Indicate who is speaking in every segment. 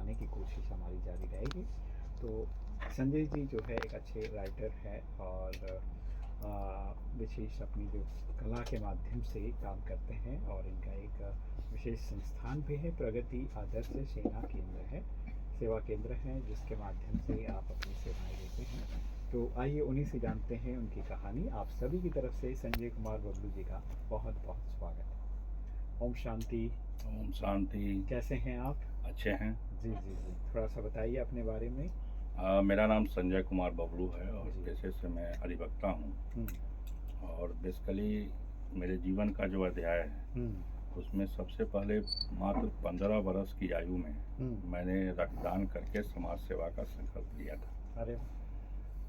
Speaker 1: बताने की कोशिश हमारी जारी रहेगी। तो संजय जी जो है एक अच्छे राइटर हैं और विशेष अपनी जो कला के माध्यम से काम करते हैं और इनका एक विशेष संस्थान भी है, प्रगति आदर्श सेना केंद्र है, सेवा केंद्र है, जिसके माध्यम से आप अपनी सेवाएं देते हैं। तो आइए उन्हीं से जानते हैं उनकी कहानी। आप सभी की तरफ से संजय कुमार बबलू जी का बहुत बहुत स्वागत है। ओम शांति।
Speaker 2: ओम शांति।
Speaker 1: कैसे हैं आप?
Speaker 2: अच्छे हैं
Speaker 1: जी जी जी, थोड़ा सा बताइए अपने बारे में।
Speaker 2: मेरा नाम संजय कुमार बबलू है और पेशे से मैं अधिवक्ता हूँ। और बेसिकली मेरे जीवन का जो अध्याय है उसमें सबसे पहले मात्र 15 वर्ष की आयु में मैंने रक्तदान करके समाज सेवा का संकल्प लिया था।
Speaker 1: अरे,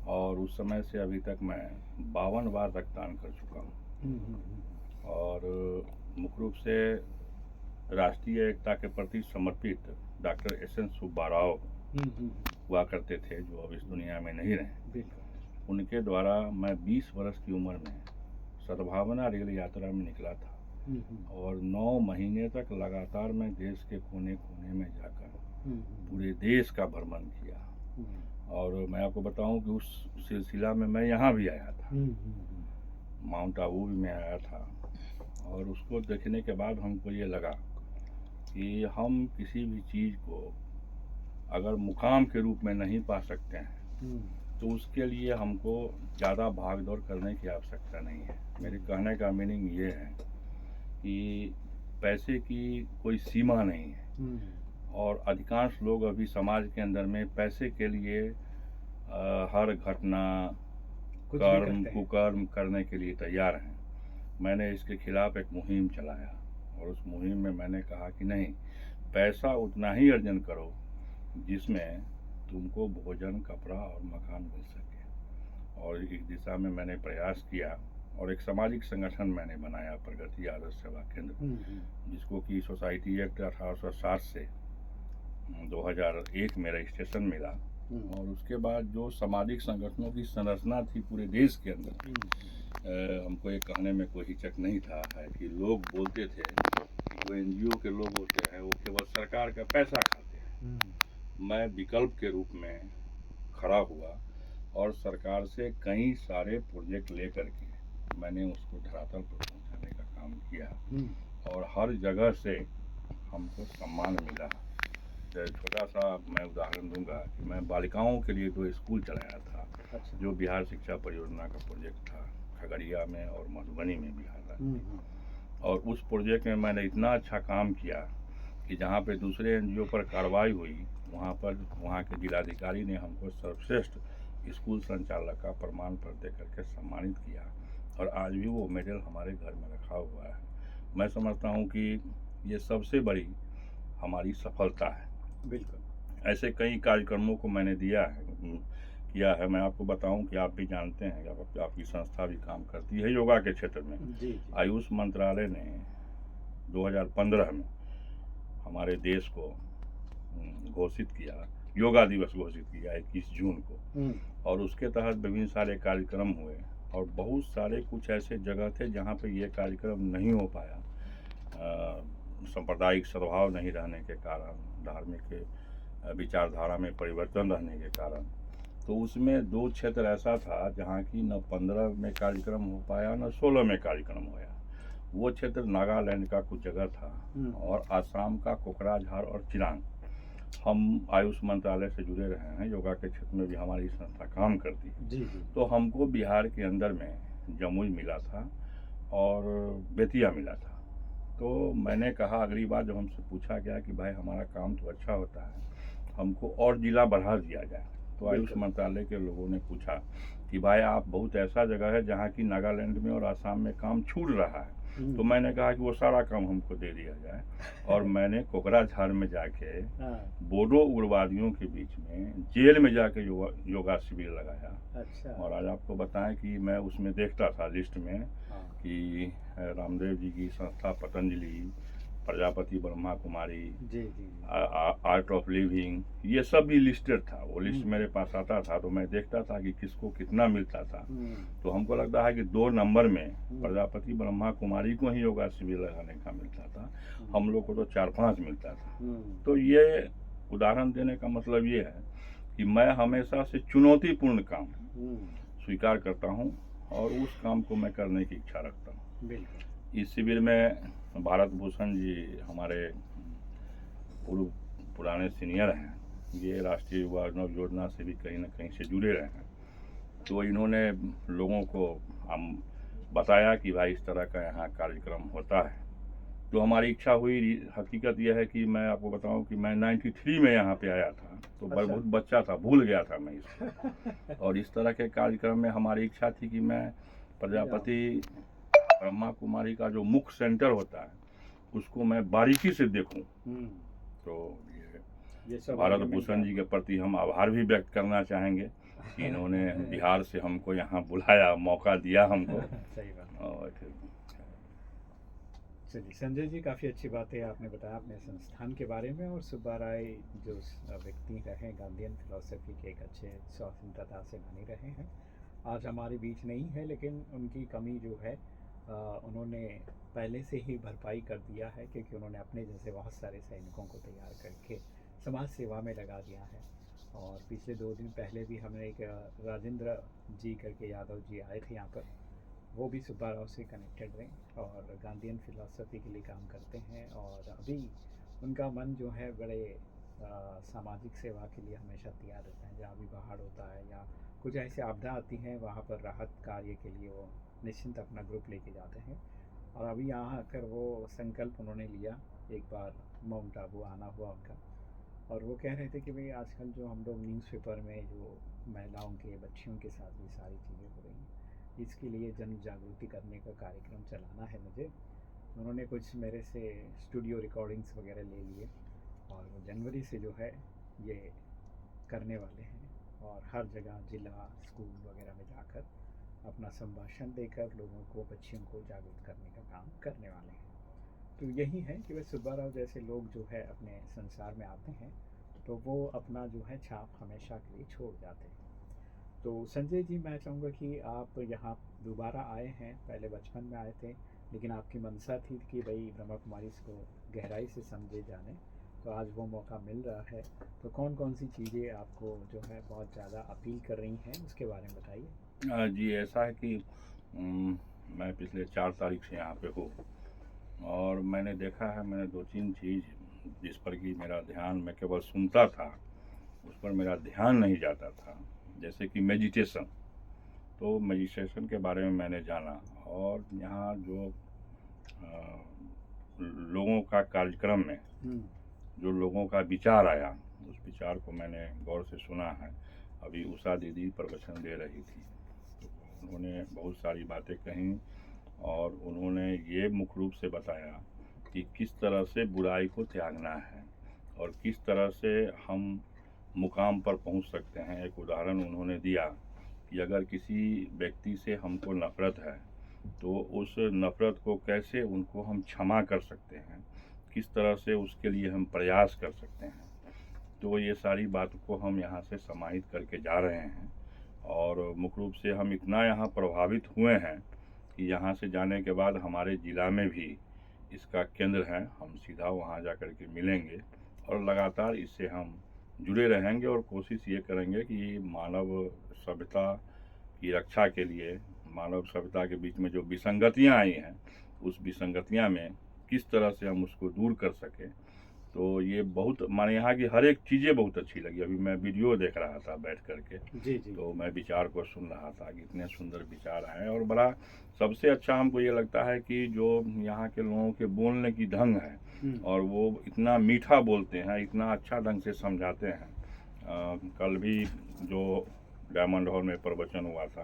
Speaker 2: और उस समय से अभी तक मैं 52 बार रक्तदान कर चुका हूँ। और मुख्य रूप से राष्ट्रीय एकता के प्रति समर्पित डॉक्टर एस.एन. सुब्बा राव हुआ करते थे, जो अब इस दुनिया में नहीं रहे। उनके द्वारा मैं 20 वर्ष की उम्र में सद्भावना रेल यात्रा में निकला था और 9 महीने तक लगातार मैं देश के कोने कोने में जाकर पूरे देश का भ्रमण किया। और मैं आपको बताऊं कि उस सिलसिला में मैं यहाँ भी आया था, माउंट आबू भी मैं आया था। और उसको देखने के बाद हमको ये लगा कि हम किसी भी चीज़ को अगर मुकाम के रूप में नहीं पा सकते हैं तो उसके लिए हमको ज़्यादा भाग दौड़ करने की आवश्यकता नहीं है। मेरे कहने का मीनिंग ये है कि पैसे की कोई सीमा नहीं है और अधिकांश लोग अभी समाज के अंदर में पैसे के लिए हर घटना, कर्म, कुकर्म करने के लिए तैयार हैं। मैंने इसके खिलाफ एक मुहिम चलाया और उस मुहिम में मैंने कहा कि नहीं, पैसा उतना ही अर्जन करो जिसमें तुमको भोजन, कपड़ा और मकान मिल सके। और इस दिशा में मैंने प्रयास किया और एक सामाजिक संगठन मैंने बनाया, प्रगति आदर्श सेवा केंद्र, जिसको कि सोसाइटी एक्ट 1860 से 2001 में रजिस्ट्रेशन मिला। और उसके बाद जो सामाजिक संगठनों की संरचना थी पूरे देश के अंदर, हमको ये कहने में कोई हिचक नहीं था है कि लोग बोलते थे कि जो NGO के लोग होते हैं वो केवल सरकार का पैसा खाते हैं। मैं विकल्प के रूप में खड़ा हुआ और सरकार से कई सारे प्रोजेक्ट लेकर के मैंने उसको धरातल पर पहुंचाने का काम किया और हर जगह से हमको सम्मान मिला। छोटा सा मैं उदाहरण दूंगा कि मैं बालिकाओं के लिए 2 स्कूल चलाया था, जो बिहार शिक्षा परियोजना का प्रोजेक्ट था, खगड़िया में और मधुबनी में, बिहार राज्य। और उस प्रोजेक्ट में मैंने इतना अच्छा काम किया कि जहाँ पे दूसरे NGO पर कार्रवाई हुई, वहाँ के जिलाधिकारी ने हमको सर्वश्रेष्ठ स्कूल संचालक का प्रमाण पत्र दे करके सम्मानित किया और आज भी वो मेडल हमारे घर में रखा हुआ है। मैं समझता हूँ कि ये सबसे बड़ी हमारी सफलता है।
Speaker 1: बिल्कुल,
Speaker 2: ऐसे कई कार्यक्रमों को मैंने किया है। मैं आपको बताऊं कि आप भी जानते हैं कि आपकी संस्था भी काम करती है योगा के क्षेत्र में।
Speaker 1: जी।
Speaker 2: आयुष मंत्रालय ने 2015 में हमारे देश को घोषित किया, योगा दिवस घोषित किया 21 जून को, और उसके तहत विभिन्न सारे कार्यक्रम हुए और बहुत सारे कुछ ऐसे जगह थे जहाँ पे ये कार्यक्रम नहीं हो पाया, सांप्रदायिक सद्भाव नहीं रहने के कारण, धार्मिक विचारधारा में परिवर्तन रहने के कारण। तो उसमें 2 क्षेत्र ऐसा था जहाँ की न 15 में कार्यक्रम हो पाया न 16 में कार्यक्रम हुआ। वो क्षेत्र नागालैंड का कुछ जगह था और आसाम का कोकराझार और चिरांग। हम आयुष मंत्रालय से जुड़े रहे हैं, योगा के क्षेत्र में भी हमारी संस्था काम करती है।
Speaker 1: जी।
Speaker 2: तो हमको बिहार के अंदर में जमुई मिला था और बेतिया मिला था। तो मैंने कहा अगली बार जब हमसे पूछा गया कि भाई हमारा काम तो अच्छा होता है, हमको और जिला बढ़ा दिया जाए, तो आयुष मंत्रालय के लोगों ने पूछा कि भाई आप बहुत ऐसा जगह है जहाँ की नागालैंड में और आसाम में काम छूट रहा है। तो मैंने कहा कि वो सारा काम हमको दे दिया जाए और मैंने कोकराझार में जाके बोडो उग्रवादियों के बीच में जेल में जाके योगा शिविर लगाया। और आज आपको बताएं कि मैं उसमें देखता था लिस्ट में कि रामदेव जी की संस्था Patanjali, Prajapati Brahma Kumari, art of living, ये सब भी लिस्टेड था। वो लिस्ट मेरे पास आता था तो मैं देखता था कि किसको कितना मिलता था। तो हमको लगता है कि 2 नंबर में प्रजापति ब्रह्मा कुमारी को ही योगा शिविर लगाने का मिलता था, हम लोग को तो 4-5 मिलता था। तो ये उदाहरण देने का मतलब ये है कि मैं हमेशा से चुनौतीपूर्ण काम स्वीकार करता हूँ और उस काम को मैं करने की इच्छा रखता हूँ।
Speaker 1: बिल्कुल।
Speaker 2: इस शिविर में भारत भूषण जी हमारे पूर्व पुराने सीनियर हैं, ये राष्ट्रीय युवा योजना से भी कहीं ना कहीं से जुड़े रहे हैं। तो इन्होंने लोगों को हम बताया कि भाई इस तरह का यहाँ कार्यक्रम होता है। तो हमारी इच्छा हुई, हकीकत यह है कि मैं आपको बताऊं कि मैं 93 में यहाँ पे आया था, तो
Speaker 1: अच्छा।
Speaker 2: बहुत बच्चा था, भूल गया था मैं इसको। और इस तरह के कार्यक्रम में हमारी इच्छा थी कि मैं प्रजापति ब्रह्मा कुमारी का जो मुख्य सेंटर होता है उसको मैं बारीकी से देखूं। तो ये भारत भूषण जी के प्रति हम आभार भी व्यक्त करना चाहेंगे कि इन्होंने बिहार से हमको यहाँ बुलाया, मौका दिया हमको।
Speaker 1: सही बात।
Speaker 2: और फिर
Speaker 1: चलिए संजय जी, काफ़ी अच्छी बातें आपने बताया अपने संस्थान के बारे में, और सुब्बा राय जो व्यक्ति रहे गांधीयन फिलॉसफी के एक अच्छे स्वतंत्रता सेनानी रहे हैं, आज हमारे बीच नहीं है, लेकिन उनकी कमी जो है उन्होंने पहले से ही भरपाई कर दिया है, क्योंकि उन्होंने अपने जैसे बहुत सारे सैनिकों को तैयार करके समाज सेवा में लगा दिया है। और पिछले 2 दिन पहले भी हमने एक राजेंद्र जी करके यादव जी आए थे यहाँ पर, वो भी सुब्बा राव से कनेक्टेड रहे और गांधीयन फिलॉसफी के लिए काम करते हैं। और अभी उनका मन जो है बड़े सामाजिक सेवा के लिए हमेशा तैयार रहता है। जहाँ भी बाढ़ होता है या कुछ ऐसी आपदा आती है, वहाँ पर राहत कार्य के लिए वो निश्चिंत अपना ग्रुप लेके जाते हैं। और अभी यहाँ आकर वो संकल्प उन्होंने लिया, एक बार माउंट आबू आना हुआ उनका, और वो कह रहे थे कि भाई आजकल जो हम लोग न्यूज़पेपर में जो महिलाओं के बच्चियों के साथ भी सारी चीज़ें हो रही हैं, इसके लिए जन जागृति करने का कार्यक्रम चलाना है मुझे। उन्होंने कुछ मेरे से स्टूडियो रिकॉर्डिंग्स वगैरह ले लिए और वो जनवरी से जो है ये करने वाले हैं, और हर जगह जिला स्कूल वगैरह में जाकर अपना संभाषण देकर लोगों को, बच्चियों को जागरूक करने का काम करने वाले हैं। तो यही है कि वह सुब्बा राव जैसे लोग जो है अपने संसार में आते हैं तो वो अपना जो है छाप हमेशा के लिए छोड़ जाते हैं। तो संजय जी, मैं चाहूँगा कि आप यहाँ दोबारा आए हैं, पहले बचपन में आए थे, लेकिन आपकी मंशा थी कि भाई ब्रह्मा कुमारी को गहराई से समझे जाने, तो आज वो मौका मिल रहा है। तो कौन कौन सी चीज़ें आपको जो है बहुत ज़्यादा अपील कर रही हैं, उसके बारे में बताइए।
Speaker 2: जी, ऐसा है कि मैं पिछले 4 तारीख से यहाँ पे हूँ और मैंने देखा है, मैंने 2-3 चीज़ जिस पर कि मेरा ध्यान, मैं केवल सुनता था, उस पर मेरा ध्यान नहीं जाता था, जैसे कि मेडिटेशन। तो मेडिटेशन के बारे में मैंने जाना, और यहाँ जो लोगों का कार्यक्रम में जो लोगों का विचार आया, उस विचार को मैंने गौर से सुना है। अभी उषा दीदी प्रवचन दे रही थी, तो उन्होंने बहुत सारी बातें कहीं, और उन्होंने ये मुख्य रूप से बताया कि किस तरह से बुराई को त्यागना है और किस तरह से हम मुकाम पर पहुंच सकते हैं। एक उदाहरण उन्होंने दिया कि अगर किसी व्यक्ति से हमको नफ़रत है तो उस नफ़रत को कैसे उनको हम क्षमा कर सकते हैं, किस तरह से उसके लिए हम प्रयास कर सकते हैं। तो ये सारी बातों को हम यहाँ से समाहित करके जा रहे हैं, और मुख्य रूप से हम इतना यहाँ प्रभावित हुए हैं कि यहाँ से जाने के बाद हमारे ज़िला में भी इसका केंद्र है, हम सीधा वहाँ जा कर के मिलेंगे और लगातार इससे हम जुड़े रहेंगे और कोशिश ये करेंगे कि मानव सभ्यता की रक्षा के लिए, मानव सभ्यता के बीच में जो विसंगतियाँ आई हैं, उस विसंगतियाँ में किस तरह से हम उसको दूर कर सकें। तो ये बहुत, माने यहाँ की हर एक चीज़ें बहुत अच्छी लगी। अभी मैं वीडियो देख रहा था बैठ करके,
Speaker 1: जी जी।
Speaker 2: तो मैं विचार को सुन रहा था कि इतने सुंदर विचार हैं, और बड़ा सबसे अच्छा हमको ये लगता है कि जो यहाँ के लोगों के बोलने की ढंग है, और वो इतना मीठा बोलते हैं, इतना अच्छा ढंग से समझाते हैं। कल भी जो डायमंड हॉल में प्रवचन हुआ था,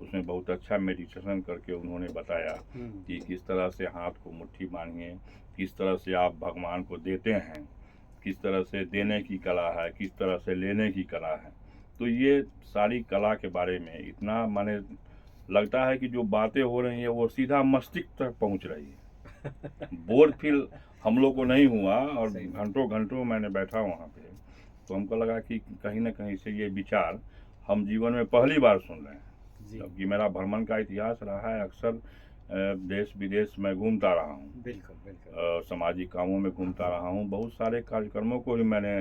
Speaker 2: उसमें बहुत अच्छा मेडिटेशन करके उन्होंने बताया कि किस तरह से हाथ को मुट्ठी बांधिए, किस तरह से आप भगवान को देते हैं, किस तरह से देने की कला है, किस तरह से लेने की कला है। तो ये सारी कला के बारे में इतना, माने लगता है कि जो बातें हो रही हैं वो सीधा मस्तिष्क तक पहुंच रही है। बोर फील हम लोग को नहीं हुआ, और घंटों घंटों मैंने बैठा वहाँ पे, तो हमको लगा कि कहीं ना कहीं से ये विचार हम जीवन में पहली बार सुन रहे हैं। जबकि मेरा भ्रमण का इतिहास रहा है, अक्सर देश विदेश में घूमता रहा हूँ,
Speaker 1: बिल्कुल बिल्कुल,
Speaker 2: सामाजिक कामों में घूमता रहा हूँ, बहुत सारे कार्यक्रमों को भी मैंने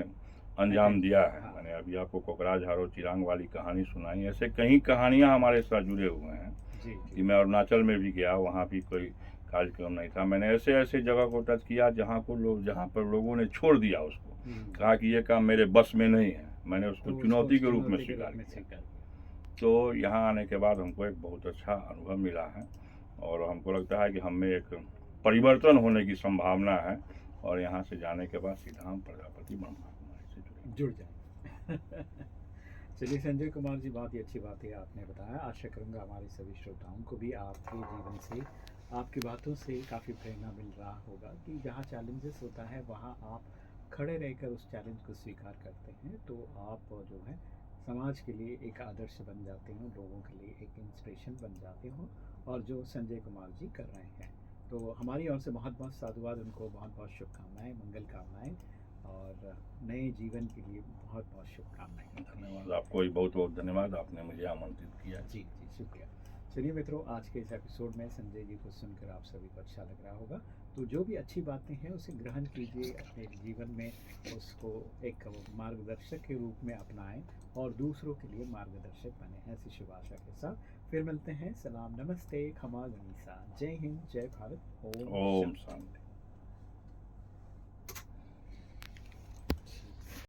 Speaker 2: अंजाम दिया है।
Speaker 1: हाँ।
Speaker 2: मैंने अभी आपको कोकराझ हारो चिरांग वाली कहानी सुनाई, ऐसे कई कहानियाँ हमारे साथ जुड़े हुए हैं
Speaker 1: जी
Speaker 2: कि
Speaker 1: जी
Speaker 2: मैं अरुणाचल में भी गया, वहाँ भी कोई कार्यक्रम नहीं था। मैंने ऐसे ऐसे जगह को टच किया जहाँ पर लोगों ने छोड़ दिया उसको, कहा कि ये काम मेरे बस में नहीं है, मैंने उसको
Speaker 1: तो
Speaker 2: चुनौती के रूप में
Speaker 1: चुनौती के
Speaker 2: स्वीकार
Speaker 1: रूप में
Speaker 2: किया।
Speaker 1: स्वीकार किया।
Speaker 2: तो यहाँ आने के बाद हमको एक बहुत अच्छा अनुभव मिला है और हमको लगता है कि हम में एक परिवर्तन होने की संभावना है और यहाँ से जाने के बाद सीधा हम प्रजापति ब्रह्मा कुमारी से जुड़ेंगे।
Speaker 1: जुड़ जाए। चलिए संजय कुमार जी, बहुत ही अच्छी बात है आपने बताया। आशा करूँगा हमारे सभी श्रोताओं को भी आपके जीवन से, आपकी बातों से काफ़ी प्रेरणा मिल रहा होगा कि जहाँ चैलेंजेस होता है वहाँ आप खड़े रहकर उस चैलेंज को स्वीकार करते हैं, तो आप जो है समाज के लिए एक आदर्श बन जाते हो, लोगों के लिए एक इंस्पिरेशन बन जाते हो, और जो संजय कुमार जी कर रहे हैं। तो हमारी ओर से बहुत बहुत साधुवाद, उनको बहुत बहुत शुभकामनाएं, मंगल कामनाएं, और नए जीवन के लिए बहुत बहुत शुभकामनाएं।
Speaker 2: धन्यवाद, आपको भी बहुत बहुत धन्यवाद, आपने मुझे आमंत्रित किया।
Speaker 1: जी जी, शुक्रिया। चलिए मित्रों, आज के इस एपिसोड में संजय जी को सुनकर आप सभी को अच्छा लग रहा होगा। तो जो भी अच्छी बातें हैं उसे ग्रहण कीजिए, अपने जीवन में उसको एक मार्गदर्शक के रूप में अपनाएं और दूसरों के लिए मार्गदर्शक बने। ऐसी शुभ आशा के साथ फिर मिलते हैं। सलाम, नमस्ते, खमा गनीसा, जय हिंद, जय भारत, ओम
Speaker 2: ओम
Speaker 1: शांति।
Speaker 2: शांति।